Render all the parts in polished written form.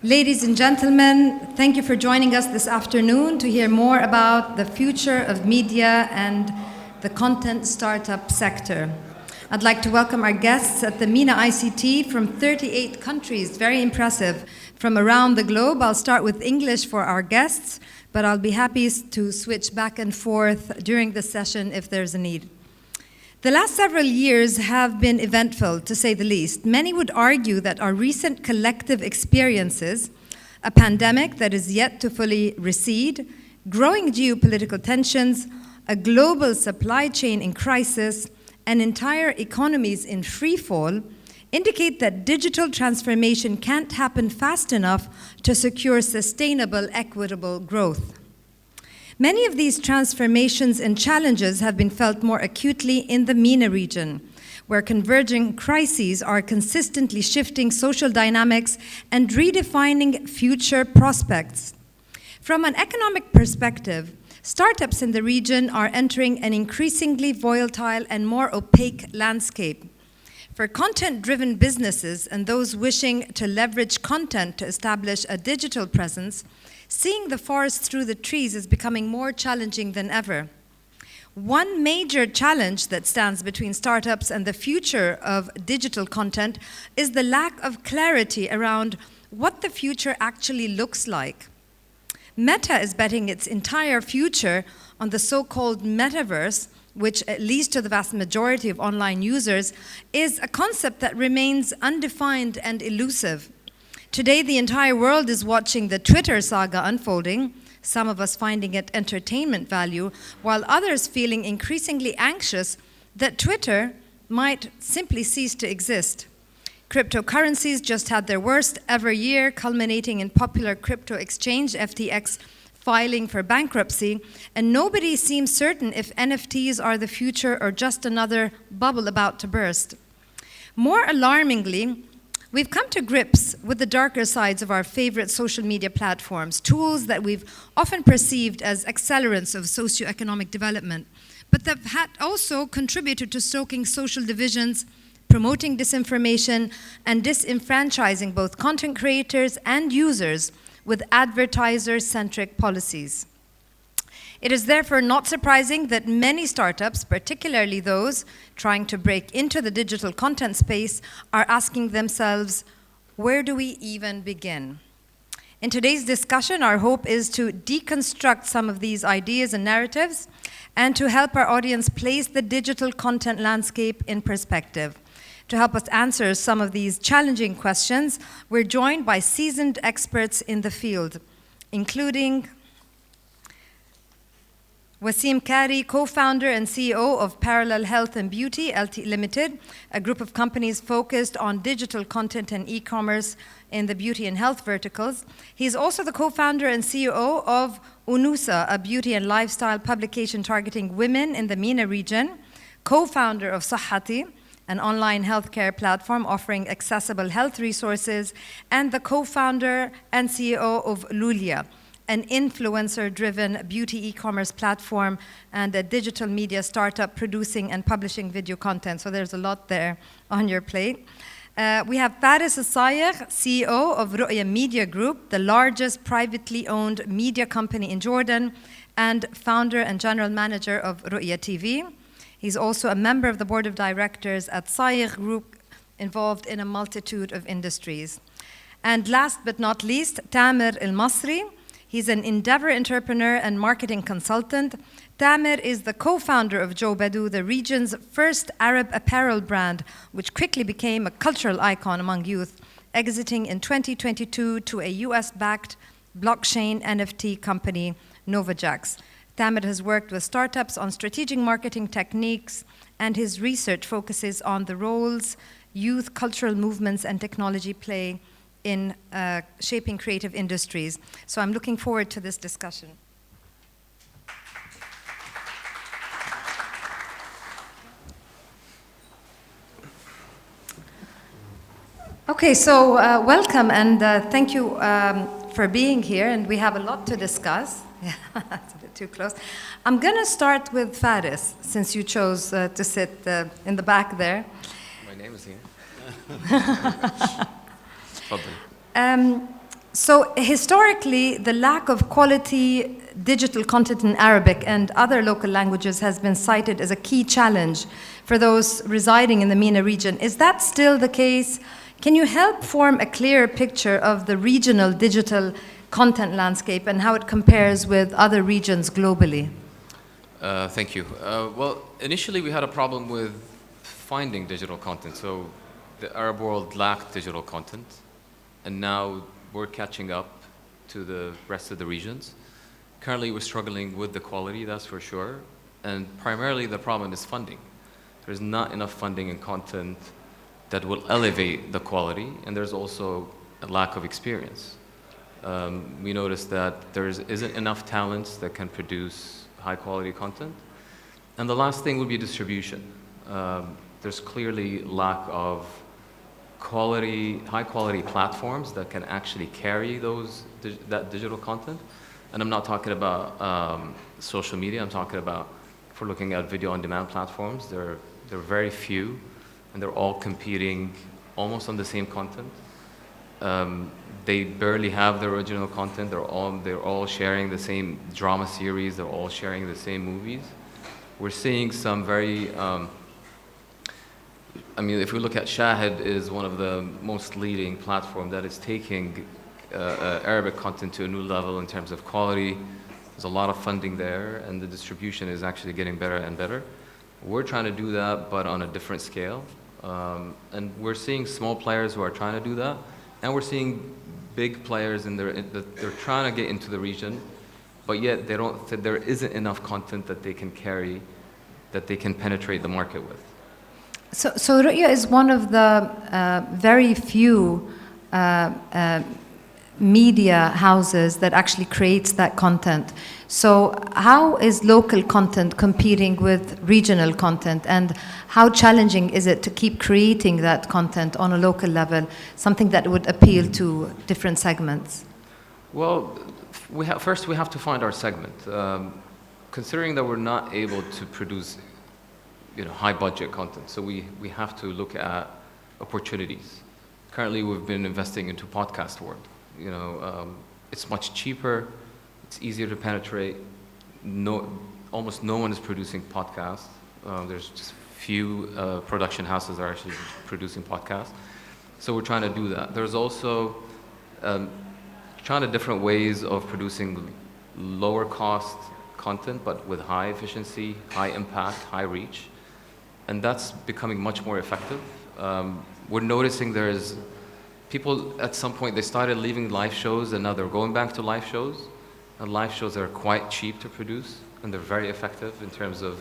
Ladies and gentlemen, thank you for joining us this afternoon to hear more about the future of media and the content startup sector. I'd like to welcome our guests at the MENA ICT from 38 countries, very impressive, from around the globe. I'll start with English for our guests, but I'll be happy to switch back and forth during the session if there's a need. The last several years have been eventful, to say the least. Many would argue that our recent collective experiences, a pandemic that is yet to fully recede, growing geopolitical tensions, a global supply chain in crisis, and entire economies in free fall, indicate that digital transformation can't happen fast enough to secure sustainable, equitable growth. Many of these transformations and challenges have been felt more acutely in the MENA region, where converging crises are consistently shifting social dynamics and redefining future prospects. From an economic perspective, startups in the region are entering an increasingly volatile and more opaque landscape. For content-driven businesses and those wishing to leverage content to establish a digital presence, seeing the forest through the trees is becoming more challenging than ever. One major challenge that stands between startups and the future of digital content is the lack of clarity around what the future actually looks like. Meta is betting its entire future on the so-called Metaverse, which, at least to the vast majority of online users, is a concept that remains undefined and elusive. Today, the entire world is watching the Twitter saga unfolding, some of us finding it entertainment value, while others feeling increasingly anxious that Twitter might simply cease to exist. Cryptocurrencies just had their worst ever year, culminating in popular crypto exchange FTX filing for bankruptcy, and nobody seems certain if NFTs are the future or just another bubble about to burst. More alarmingly, we've come to grips with the darker sides of our favorite social media platforms, tools that we've often perceived as accelerants of socioeconomic development, but that have also contributed to stoking social divisions, promoting disinformation, and disenfranchising both content creators and users with advertiser-centric policies. It is therefore not surprising that many startups, particularly those trying to break into the digital content space, are asking themselves, where do we even begin? In today's discussion, our hope is to deconstruct some of these ideas and narratives and to help our audience place the digital content landscape in perspective. To help us answer some of these challenging questions, we're joined by seasoned experts in the field, including Wassim Kari, co-founder and CEO of Parallel Health and Beauty LT Limited, a group of companies focused on digital content and e-commerce in the beauty and health verticals. He's also the co-founder and CEO of Unusa, a beauty and lifestyle publication targeting women in the MENA region, co-founder of Sahati, an online healthcare platform offering accessible health resources, and the co-founder and CEO of Lulia, an influencer-driven beauty e-commerce platform and a digital media startup producing and publishing video content. So there's a lot there on your plate. We have Faris Sayegh, CEO of Roya Media Group, the largest privately owned media company in Jordan, and founder and general manager of Roya TV. He's also a member of the board of directors at Sayegh Group, involved in a multitude of industries. And last but not least, Tamer AlMasri. He's an endeavor entrepreneur and marketing consultant. Tamer is the co-founder of Badu, the region's first Arab apparel brand, which quickly became a cultural icon among youth, exiting in 2022 to a US-backed blockchain NFT company, Novajax. Tamer has worked with startups on strategic marketing techniques, and his research focuses on the roles youth, cultural movements, and technology play in shaping creative industries. So I'm looking forward to this discussion. Okay, so welcome and thank you for being here, and we have a lot to discuss. Yeah, that's a bit too close. I'm going to start with Faris, since you chose to sit in the back there. My name is here. So historically, the lack of quality digital content in Arabic and other local languages has been cited as a key challenge for those residing in the MENA region. Is that still the case? Can you help form a clearer picture of the regional digital content landscape and how it compares with other regions globally? Thank you. Well, initially we had a problem with finding digital content. So the Arab world lacked digital content, and now we're catching up to the rest of the regions. Currently, we're struggling with the quality, that's for sure. And primarily, the problem is funding. There's not enough funding and content that will elevate the quality, and there's also a lack of experience. We noticed that there isn't enough talents that can produce high-quality content. And the last thing would be distribution. There's clearly lack of high-quality platforms that can actually carry that digital content. And I'm not talking about social media. I'm talking about, if we're looking at video-on-demand platforms, there are very few, and they're all competing almost on the same content. They barely have the original content. They're all sharing the same drama series. They're all sharing the same movies. We're seeing some very I mean, if we look at Shahid, is one of the most leading platform that is taking Arabic content to a new level in terms of quality. There's a lot of funding there, and the distribution is actually getting better and better. We're trying to do that, but on a different scale. And we're seeing small players who are trying to do that, and we're seeing big players they're trying to get into the region, but yet there isn't enough content that they can carry, that they can penetrate the market with. So Roya is one of the very few media houses that actually creates that content. So how is local content competing with regional content, and how challenging is it to keep creating that content on a local level, something that would appeal to different segments? Well, first we have to find our segment. Considering that we're not able to produce high budget content, so we have to look at opportunities. Currently we've been investing into podcast world. It's much cheaper, it's easier to penetrate. Almost no one is producing podcasts. There's just few production houses are actually producing podcasts. So we're trying to do that. There's also trying to different ways of producing lower cost content, but with high efficiency, high impact, high reach. And that's becoming much more effective. We're noticing there's people at some point, they started leaving live shows and now they're going back to live shows. And live shows are quite cheap to produce, and they're very effective in terms of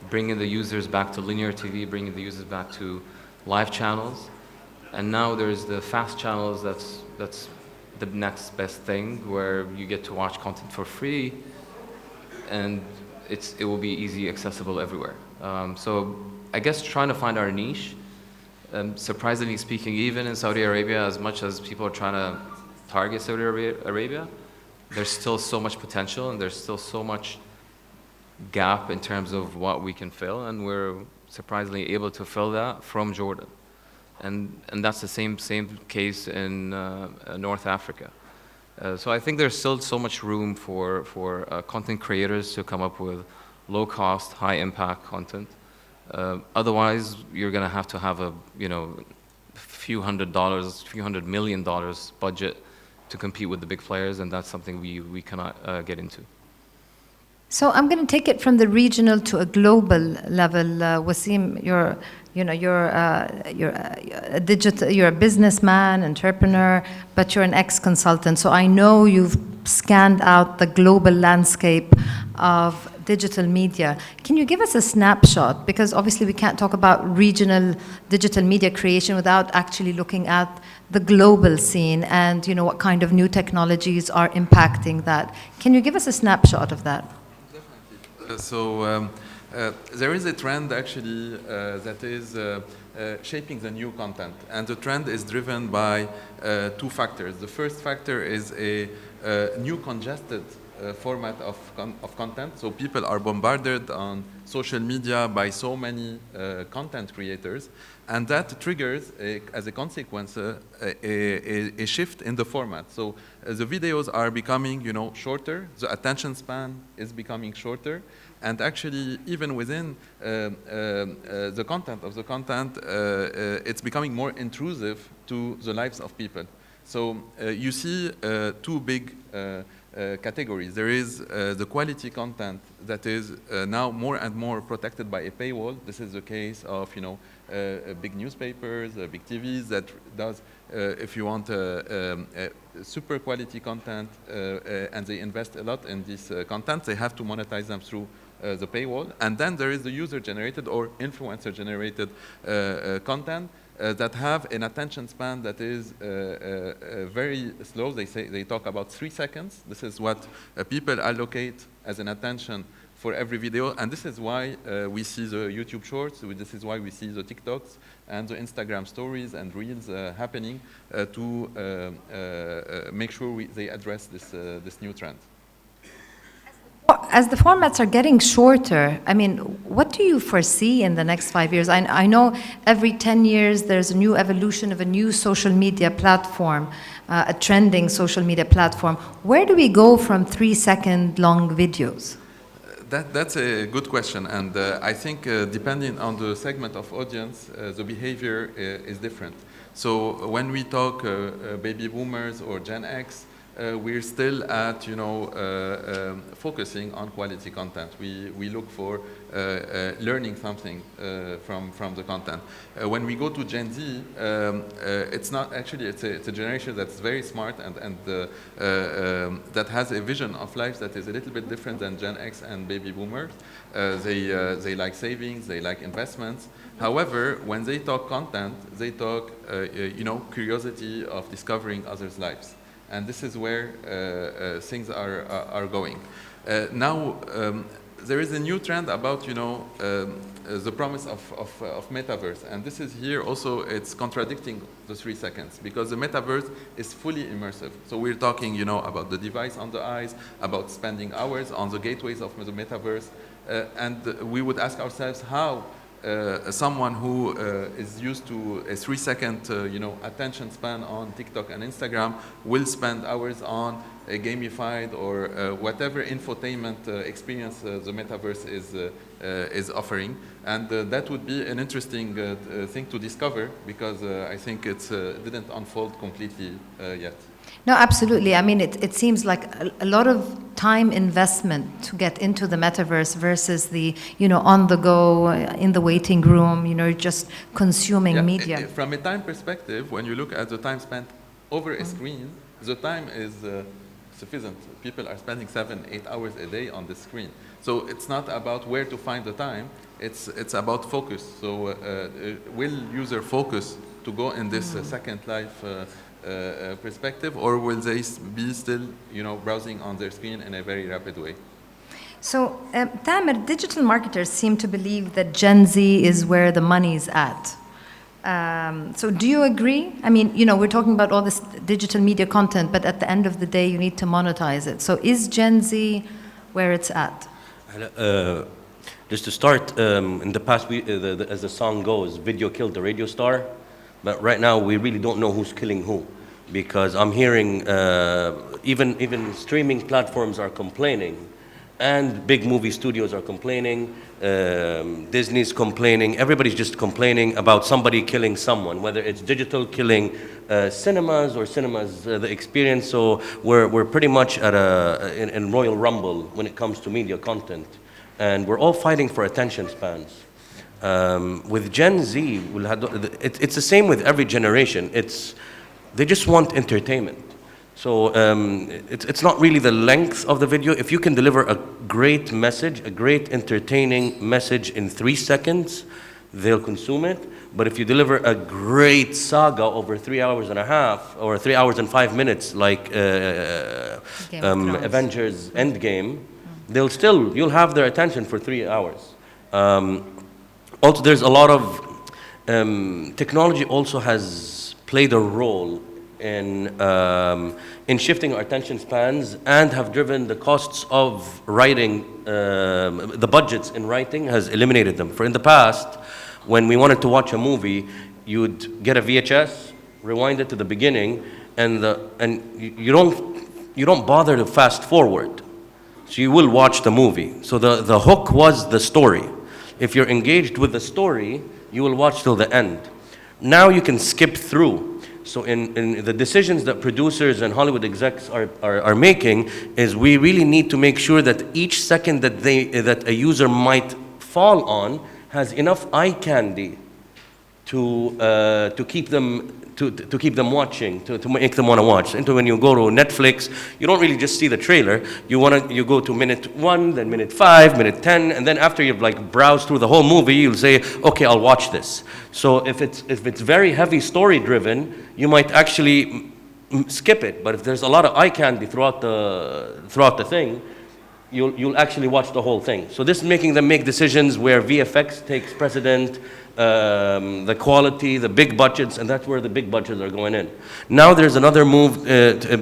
bringing the users back to linear TV, bringing the users back to live channels. And now there's the fast channels, that's the next best thing, where you get to watch content for free, and it will be easy accessible everywhere. So I guess trying to find our niche, surprisingly speaking, even in Saudi Arabia, as much as people are trying to target Saudi Arabia, there's still so much potential, and there's still so much gap in terms of what we can fill, and we're surprisingly able to fill that from Jordan. And that's the same case in North Africa. So I think there's still so much room for content creators to come up with low cost, high impact content. Otherwise, you're going to have a few $100 million budget to compete with the big players, and that's something we cannot get into. So I'm going to take it from the regional to a global level. Wassim, you're a businessman, entrepreneur, but you're an ex-consultant. So I know you've scanned out the global landscape of digital media. Can you give us a snapshot? Because obviously we can't talk about regional digital media creation without actually looking at the global scene and what kind of new technologies are impacting that. Can you give us a snapshot of that? So there is a trend actually that is shaping the new content, and the trend is driven by two factors. The first factor is a new congested format of content. So people are bombarded on social media by so many content creators, and that triggers, as a consequence, a shift in the format. So the videos are becoming, shorter. The attention span is becoming shorter, and actually, even within the content of the content, it's becoming more intrusive to the lives of people. So you see two big categories. There is the quality content that is now more and more protected by a paywall. This is the case of big newspapers, big TVs that does, if you want, super quality content, and they invest a lot in this content, they have to monetize them through the paywall. And then there is the user-generated or influencer-generated content that have an attention span that is very slow. They talk about 3 seconds. This is what people allocate as an attention for every video, and this is why we see the YouTube Shorts. This is why we see the TikToks and the Instagram stories and Reels happening to make sure they address this new trend. As the formats are getting shorter, I mean, what do you foresee in the next 5 years? I know every 10 years there's a new evolution of a new social media platform, a trending social media platform. Where do we go from 3-second long videos? That's a good question, and I think depending on the segment of audience, the behavior is different. So when we talk baby boomers or Gen X, we're still at, focusing on quality content. We look for learning something from the content. When we go to Gen Z, it's not actually, it's a generation that's very smart and that has a vision of life that is a little bit different than Gen X and baby boomers. They like savings, they like investments. However, when they talk content, they talk, curiosity of discovering others' lives. And this is where things are going. Now, there is a new trend about, the promise of metaverse. And this is here also, it's contradicting the 3 seconds, because the metaverse is fully immersive. So we're talking, about the device on the eyes, about spending hours on the gateways of the metaverse. And we would ask ourselves how someone who is used to a 3-second, attention span on TikTok and Instagram will spend hours on a gamified or whatever infotainment experience the metaverse is offering, and that would be an interesting thing to discover, because I think it didn't unfold completely yet. No, absolutely. I mean, it seems like a lot of time investment to get into the metaverse versus the, on the go, in the waiting room, just consuming media. From a time perspective, when you look at the time spent over a screen, the time is sufficient. People are spending 7-8 hours a day on the screen. So it's not about where to find the time, it's about focus. So will user focus to go in this second life perspective, or will they be still, browsing on their screen in a very rapid way? So, Tamer, digital marketers seem to believe that Gen Z is where the money's at. So do you agree? I mean, we're talking about all this digital media content, but at the end of the day, you need to monetize it. So is Gen Z where it's at? Just to start, in the past, as the song goes, video killed the radio star. But right now, we really don't know who's killing who, because I'm hearing even streaming platforms are complaining, and big movie studios are complaining, Disney's complaining, everybody's just complaining about somebody killing someone, whether it's digital killing cinemas or cinemas the experience. So we're pretty much at in Royal Rumble when it comes to media content, and we're all fighting for attention spans. With Gen Z, it's the same with every generation. They just want entertainment. So it's not really the length of the video. If you can deliver a great message, a great entertaining message in 3 seconds, they'll consume it. But if you deliver a great saga over 3 hours and a half or 3 hours and 5 minutes, like Avengers Endgame, you'll have their attention for 3 hours. Also, there's a lot of technology also has played a role in shifting our attention spans and have driven the costs of writing, the budgets in writing has eliminated them. For in the past, when we wanted to watch a movie, you'd get a VHS, rewind it to the beginning, and you don't bother to fast forward. So you will watch the movie. So the hook was the story. If you're engaged with the story, you will watch till the end. Now you can skip through. So in the decisions that producers and Hollywood execs are making is we really need to make sure that each second that a user might fall on has enough eye candy to keep them watching, to make them want to watch. And when you go to Netflix, you don't really just see the trailer. You go to minute 1, then minute 5, minute 10, and then after you've like browsed through the whole movie, you'll say, okay, I'll watch this. So if it's very heavy story driven, you might actually skip it. But if there's a lot of eye candy throughout the thing, you'll actually watch the whole thing. So this is making them make decisions where VFX takes precedent, the quality, the big budgets, and that's where the big budgets are going in. Now there's another move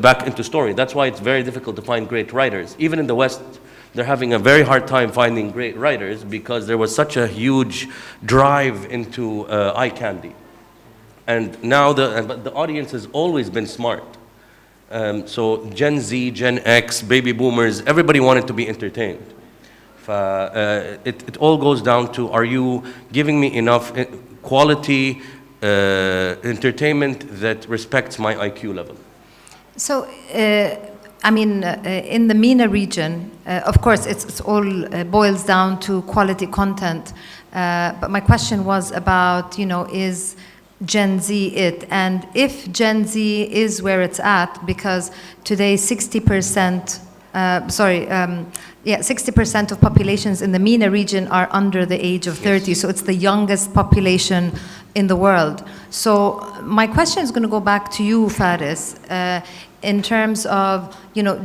back into story. That's why it's very difficult to find great writers. Even in the West, they're having a very hard time finding great writers because there was such a huge drive into eye candy. And now but the audience has always been smart. So Gen Z, Gen X, baby boomers, everybody wanted to be entertained. It all goes down to, are you giving me enough quality entertainment that respects my IQ level? So, in the MENA region, of course, it's all boils down to quality content. But my question was about, is Gen Z it? And if Gen Z is where it's at, because today 60%, 60% of populations in the MENA region are under the age of 30, so it's the youngest population in the world. So my question is going to go back to you, Faris, in terms of,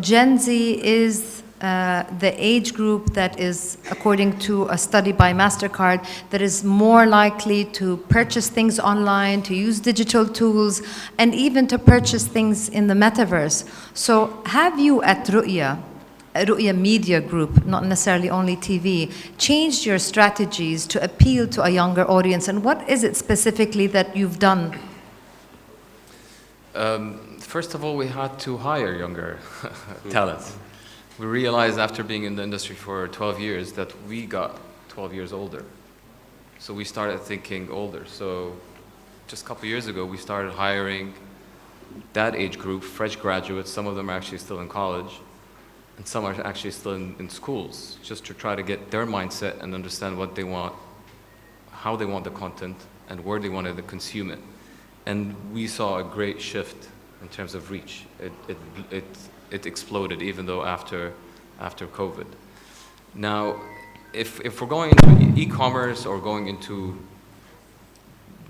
Gen Z is the age group that is, according to a study by MasterCard, that is more likely to purchase things online, to use digital tools, and even to purchase things in the metaverse. So have you at Roya Media Group, not necessarily only TV, changed your strategies to appeal to a younger audience? And what is it specifically that you've done? First of all, we had to hire younger talents. We realized after being in the industry for 12 years that we got 12 years older. So we started thinking older. So just a couple years ago, we started hiring that age group, fresh graduates. Some of them are actually still in college, and some are actually still in schools, just to try to get their mindset and understand what they want, how they want the content, and where they wanted to consume it. And we saw a great shift in terms of reach. It exploded, even though after COVID. Now, if we're going into e-commerce or going into,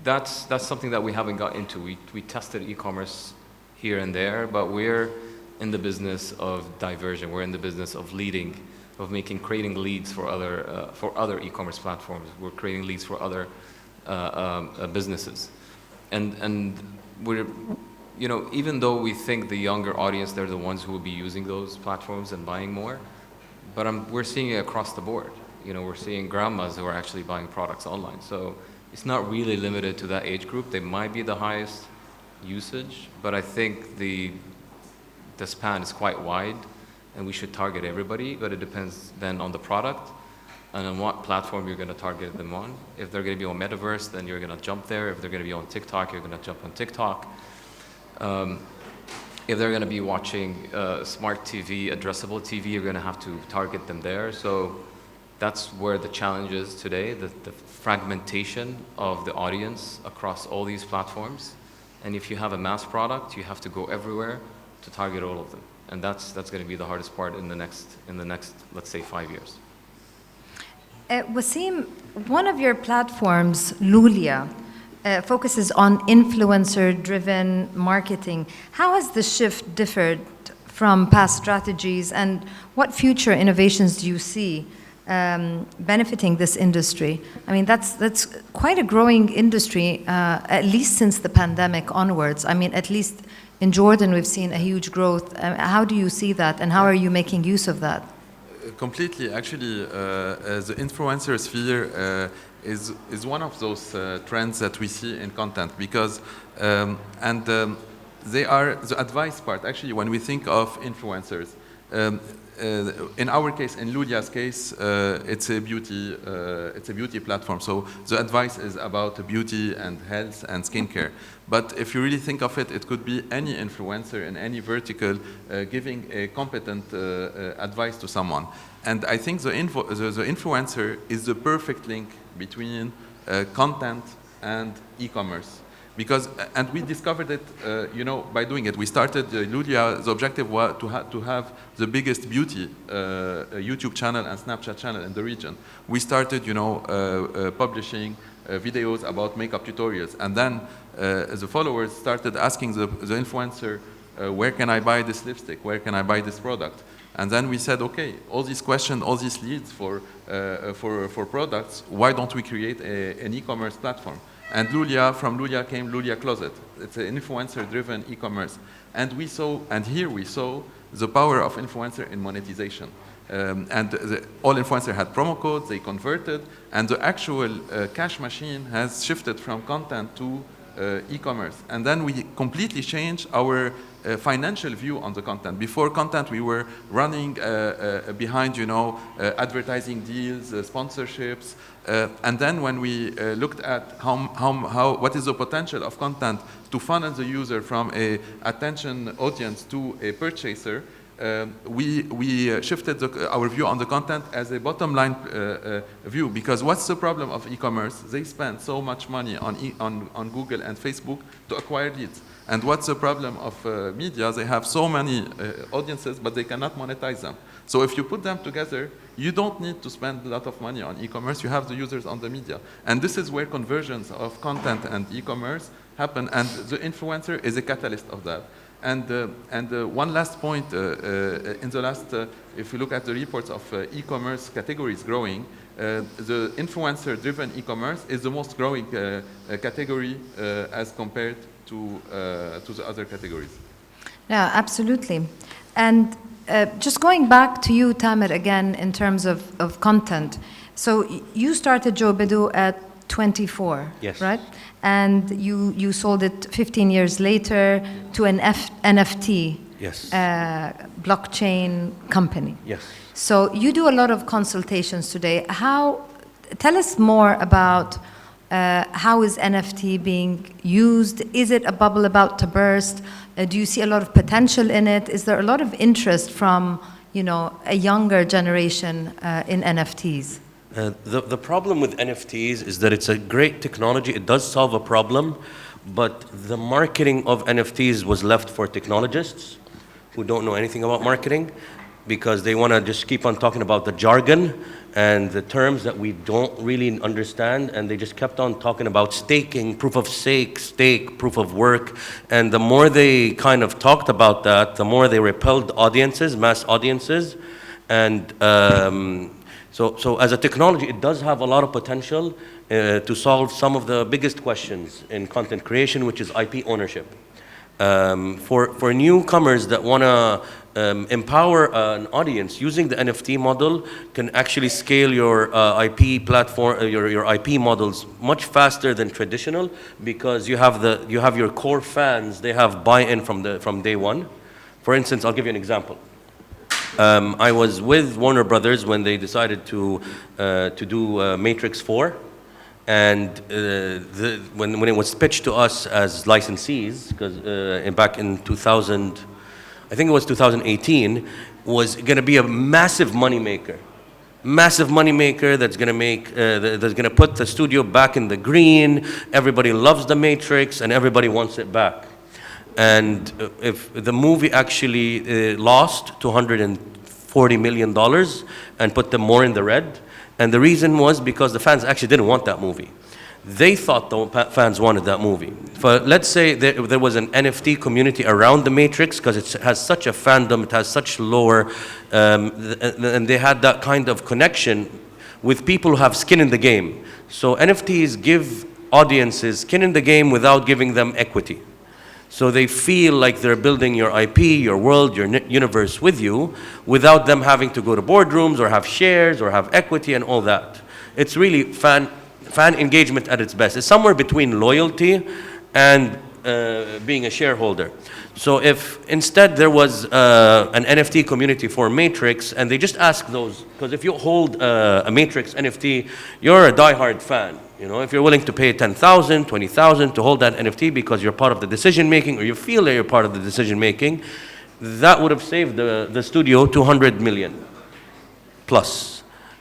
that's something that we haven't got into. We tested e-commerce here and there, but we're in the business of diversion. We're in the business of leading, of creating leads for other e-commerce platforms. We're creating leads for other businesses, and we're, even though we think the younger audience, they're the ones who will be using those platforms and buying more, but we're seeing it across the board. We're seeing grandmas who are actually buying products online. So it's not really limited to that age group. They might be the highest usage, but I think the span is quite wide, and we should target everybody, but it depends then on the product and on what platform you're going to target them on. If they're going to be on Metaverse, then you're going to jump there. If they're going to be on TikTok, you're going to jump on TikTok. If they're going to be watching smart TV, addressable TV, you're going to have to target them there. So that's where the challenge is today, the fragmentation of the audience across all these platforms. And if you have a mass product, you have to go everywhere to target all of them. And that's going to be the hardest part in the next, let's say, 5 years. Wassim, one of your platforms, Lulia, focuses on influencer-driven marketing. How has the shift differed from past strategies, and what future innovations do you see benefiting this industry? I mean, that's quite a growing industry, at least since the pandemic onwards. I mean, at least In Jordan, we've seen a huge growth. How do you see that, and how are you making use of that? Completely. Actually, the influencer sphere is one of those trends that we see in content because, they are the advice part. Actually, when we think of influencers, in our case, in Lulia's case, it's a beauty platform. So the advice is about beauty and health and skincare. But if you really think of it, it could be any influencer in any vertical giving a competent advice to someone. And I think the influencer is the perfect link between content and e-commerce. Because, and we discovered it, by doing it. We started Lulia. The objective was to have the biggest beauty YouTube channel and Snapchat channel in the region. We started, publishing videos about makeup tutorials, and then the followers started asking the influencer, where can I buy this lipstick? Where can I buy this product? And then we said, okay, all these questions, all these leads for products, why don't we create an e-commerce platform? And from Lulia came Lulia Closet. It's an influencer-driven e-commerce. And here we saw the power of influencer in monetization. All influencers had promo codes, they converted, and the actual cash machine has shifted from content to e-commerce. And then we completely changed our financial view on the content. Before content, we were running behind, advertising deals, sponsorships, and then when we looked at what is the potential of content to funnel the user from a attention audience to a purchaser, we shifted our view on the content as a bottom line view, because what's the problem of e-commerce? They spend so much money on Google and Facebook to acquire leads. And what's the problem of media? They have so many audiences, but they cannot monetize them. So if you put them together, you don't need to spend a lot of money on e-commerce. You have the users on the media. And this is where conversions of content and e-commerce happen, and the influencer is a catalyst of that. And one last point, in the last, if you look at the reports of e-commerce categories growing, the influencer-driven e-commerce is the most growing category as compared to the other categories. Yeah, absolutely. And just going back to you, Tamer, again, in terms of content. So you started Badu at 24, yes, right? And you sold it 15 years later to an NFT, yes, blockchain company. yes. So you do a lot of consultations today. Tell us more about how is NFT being used? Is it a bubble about to burst? Do you see a lot of potential in it? Is there a lot of interest from, a younger generation in NFTs? The problem with NFTs is that it's a great technology. It does solve a problem, but the marketing of NFTs was left for technologists who don't know anything about marketing, because they want to just keep on talking about the jargon and the terms that we don't really understand, and they just kept on talking about staking, proof of stake, proof of work, and the more they kind of talked about that, the more they repelled audiences, mass audiences, and so as a technology, it does have a lot of potential to solve some of the biggest questions in content creation, which is IP ownership. For newcomers that want to empower an audience, using the NFT model can actually scale your IP platform, your IP models much faster than traditional, because you have your core fans. They have buy-in from day one. For instance, I'll give you an example. I was with Warner Brothers when they decided to do Matrix 4. And when it was pitched to us as licensees, because back in 2000, I think it was 2018, was going to be a massive moneymaker. Massive moneymaker that's going to make, that's going to put the studio back in the green. Everybody loves the Matrix and everybody wants it back. And if the movie actually lost $240 million and put them more in the red. And the reason was because the fans actually didn't want that movie. They thought the fans wanted that movie. For, let's say there was an NFT community around the Matrix, because it has such a fandom, it has such lore, and they had that kind of connection with people who have skin in the game. So NFTs give audiences skin in the game without giving them equity. So they feel like they're building your IP, your world, your universe with you without them having to go to boardrooms or have shares or have equity and all that. It's really fan engagement at its best. It's somewhere between loyalty and being a shareholder. So if instead there was an NFT community for Matrix, and they just ask those, because if you hold a Matrix NFT, you're a diehard fan. You know, if you're willing to pay 10,000, 20,000 to hold that NFT because you're part of the decision making, or you feel that you're part of the decision making, that would have saved the studio 200 million plus.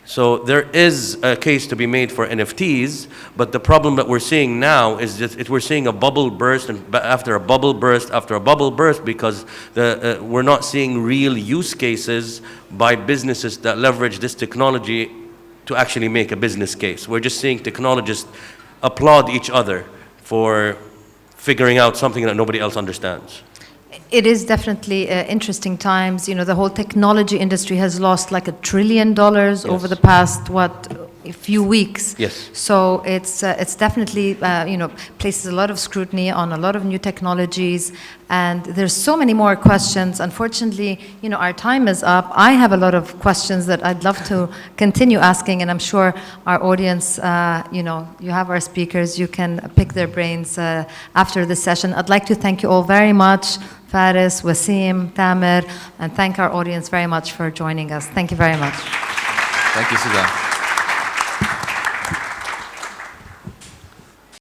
So there is a case to be made for NFTs, but the problem that we're seeing now is that we're seeing a bubble burst, and after a bubble burst, after a bubble burst, because we're not seeing real use cases by businesses that leverage this technology to actually make a business case. We're just seeing technologists applaud each other for figuring out something that nobody else understands. It is definitely interesting times. You know, the whole technology industry has lost like $1 trillion over the past, a few weeks. Yes. So it's definitely, places a lot of scrutiny on a lot of new technologies. And there's so many more questions. Unfortunately, our time is up. I have a lot of questions that I'd love to continue asking. And I'm sure our audience, you have our speakers. You can pick their brains after the session. I'd like to thank you all very much. Faris, Wassim, Tamer, and thank our audience very much for joining us. Thank you very much. Thank you, Suzanne.